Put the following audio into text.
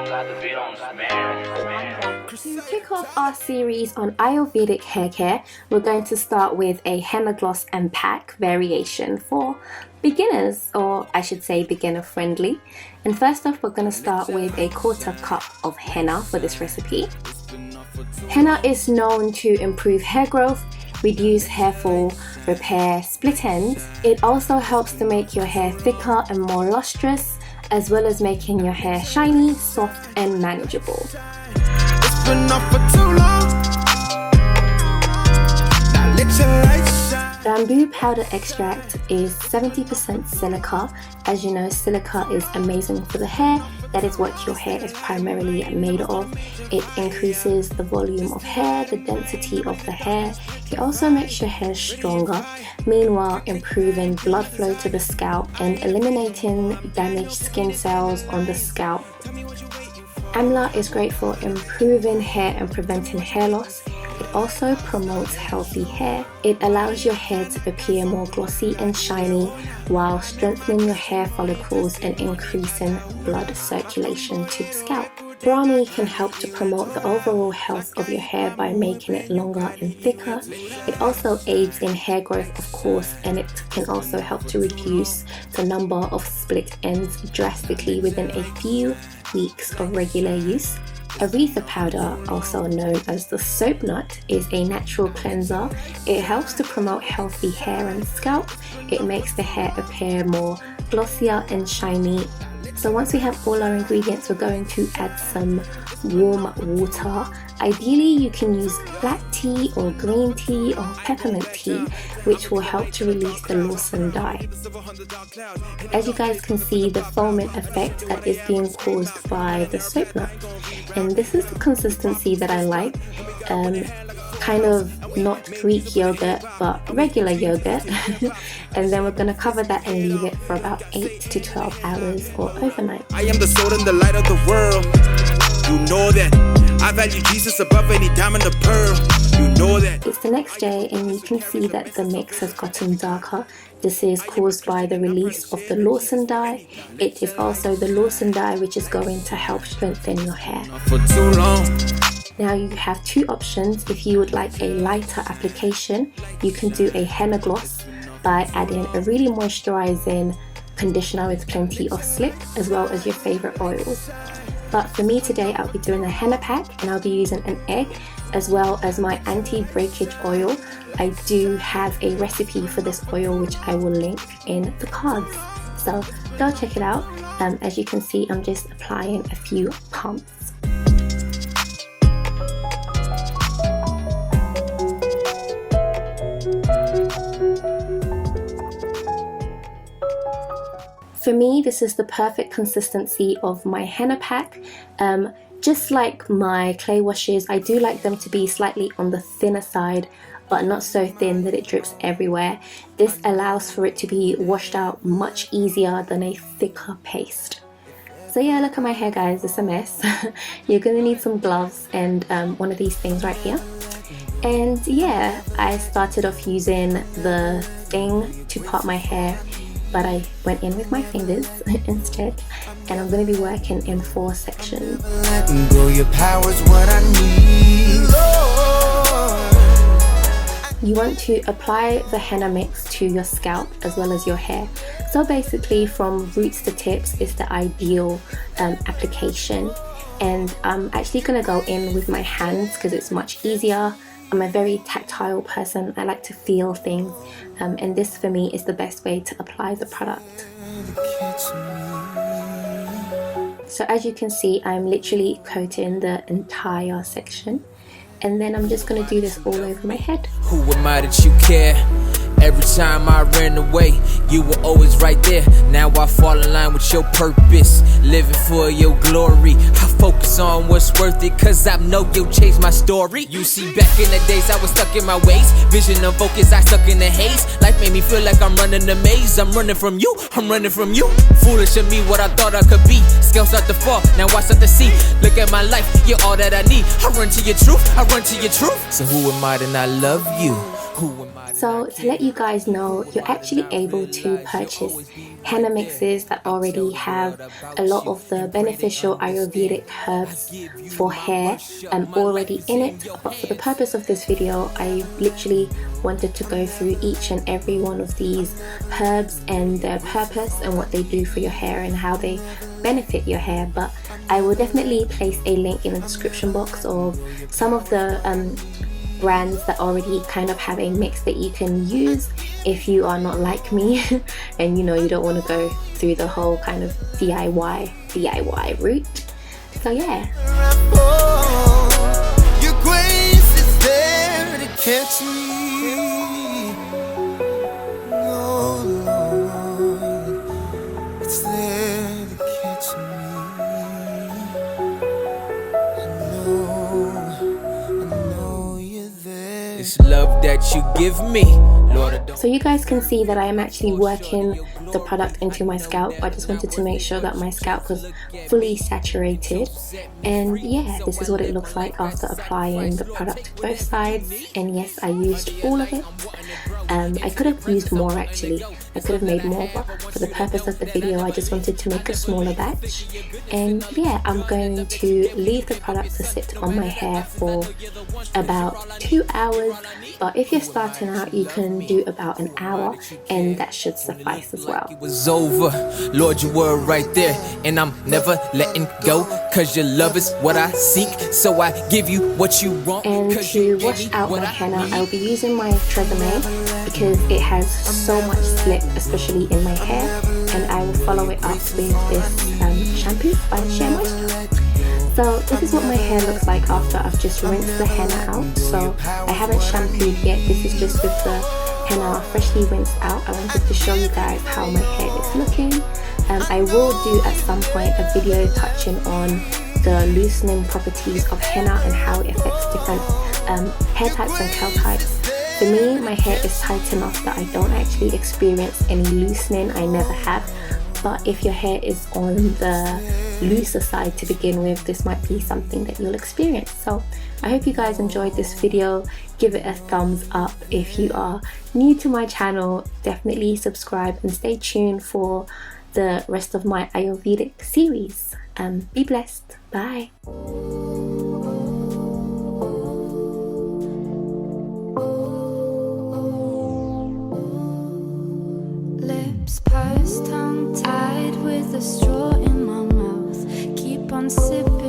To kick off our series on Ayurvedic hair care, we're going to start with a henna gloss and pack variation for beginners, or I should say beginner friendly. And first off, we're going to start with a 1/4 cup of henna for this recipe. Henna is known to improve hair growth, reduce hair fall, repair split ends. It also helps to make your hair thicker and more lustrous, as well as making your hair shiny, soft and manageable. It's been up for too long. Now let your light shine. Bamboo powder extract is 70% silica. As you know, silica is amazing for the hair. That is what your hair is primarily made of. It increases the volume of hair, the density of the hair. It also makes your hair stronger, meanwhile improving blood flow to the scalp and eliminating damaged skin cells on the scalp. Amla is great for improving hair and preventing hair loss. It also promotes healthy hair. It allows your hair to appear more glossy and shiny while strengthening your hair follicles and increasing blood circulation to the scalp. Brahmi can help to promote the overall health of your hair by making it longer and thicker. It also aids in hair growth, of course, and it can also help to reduce the number of split ends drastically within a few weeks of regular use. Aretha powder, also known as the soap nut, is a natural cleanser. It helps to promote healthy hair and scalp. It makes the hair appear more glossier and shiny. So once we have all our ingredients, we're going to add some warm water. Ideally, you can use black tea or green tea or peppermint tea, which will help to release the Lawson dye. As you guys can see, the foaming effect that is being caused by the soap nut. And this is the consistency that I like. Kind of not Greek yogurt, but regular yogurt. And then we're going to cover that and leave it for about 8 to 12 hours or overnight. I am the soul and the light of the world. You know that. I value Jesus above any diamond or pearl. You know that. It's the next day and you can see that the mix has gotten darker. This is caused by the release of the Lawson dye. It is also the Lawson dye which is going to help strengthen your hair. For too long. Now you have two options. If you would like a lighter application, you can do a henna gloss by adding a really moisturizing conditioner with plenty of slip, as well as your favorite oils. But for me today, I'll be doing a henna pack and I'll be using an egg as well as my anti-breakage oil. I do have a recipe for this oil which I will link in the cards. So go check it out. As you can see, I'm just applying a few pumps. For me, this is the perfect consistency of my henna pack. Just like my clay washes, I do like them to be slightly on the thinner side, but not so thin that it drips everywhere. This allows for it to be washed out much easier than a thicker paste. So yeah, look at my hair guys, it's a mess. You're gonna need some gloves and one of these things right here. And yeah, I started off using the thing to part my hair, but I went in with my fingers instead, and I'm going to be working in 4 sections. You want to apply the henna mix to your scalp as well as your hair. So basically from roots to tips is the ideal application, and I'm actually going to go in with my hands because it's much easier. I'm a very tactile person. I like to feel things, and this for me is the best way to apply the product. So as you can see, I'm literally coating the entire section, and then I'm just going to do this all over my head. Who am I that you care? Every time I ran away, you were always right there. Now I fall in line with your purpose, living for your glory. I focus on what's worth it, cause I know you'll change my story. You see, back in the days I was stuck in my ways, vision and focus, I stuck in the haze. Life made me feel like I'm running the maze. I'm running from you, I'm running from you. Foolish of me, what I thought I could be. Scales start to fall, now I start to see. Look at my life, you're all that I need. I run to your truth, I run to your truth. So who am I then I love you? So to let you guys know, you're actually able to purchase henna mixes that already have a lot of the beneficial Ayurvedic herbs for hair already in it. But for the purpose of this video, I literally wanted to go through each and every one of these herbs and their purpose and what they do for your hair and how they benefit your hair. But I will definitely place a link in the description box of some of the brands that already kind of have a mix that you can use if you are not like me and you don't want to go through the whole kind of DIY route. So yeah. Your grace is there to catch me. Oh Lord, it's there to catch me. It's love that you give me, Lord. So you guys can see that I am actually working the product into my scalp. I just wanted to make sure that my scalp was fully saturated, and yeah, this is what it looks like after applying the product to both sides. And yes, I used all of it. I could have used more actually. I could have made more, but for the purpose of the video I just wanted to make a smaller batch. And yeah, I'm going to leave the product to sit on my hair for about 2 hours, but if you're starting out you can do about an hour and that should suffice as well. It was over, Lord, you were right there, and I'm never letting go, cause your love is what I seek, so I give you what you want. And to wash out my henna, I'll be using my regimen because it has so much slip, especially in my hair, and I will follow it up with this shampoo by Shea Moisture. So this is what my hair looks like after I've just rinsed the henna out. So I haven't shampooed yet, this is just with the henna freshly rinsed out. I wanted to show you guys how my hair is looking. I will do at some point a video touching on the loosening properties of henna and how it affects different hair types and curl types. For me, my hair is tight enough that I don't actually experience any loosening, I never have. But if your hair is on the looser side to begin with, this might be something that you'll experience. So I hope you guys enjoyed this video. Give it a thumbs up. If you are new to my channel, definitely subscribe and stay tuned for the rest of my Ayurvedic series. Be blessed. Bye. Pursed, tongue tied with a straw in my mouth. Keep on sipping.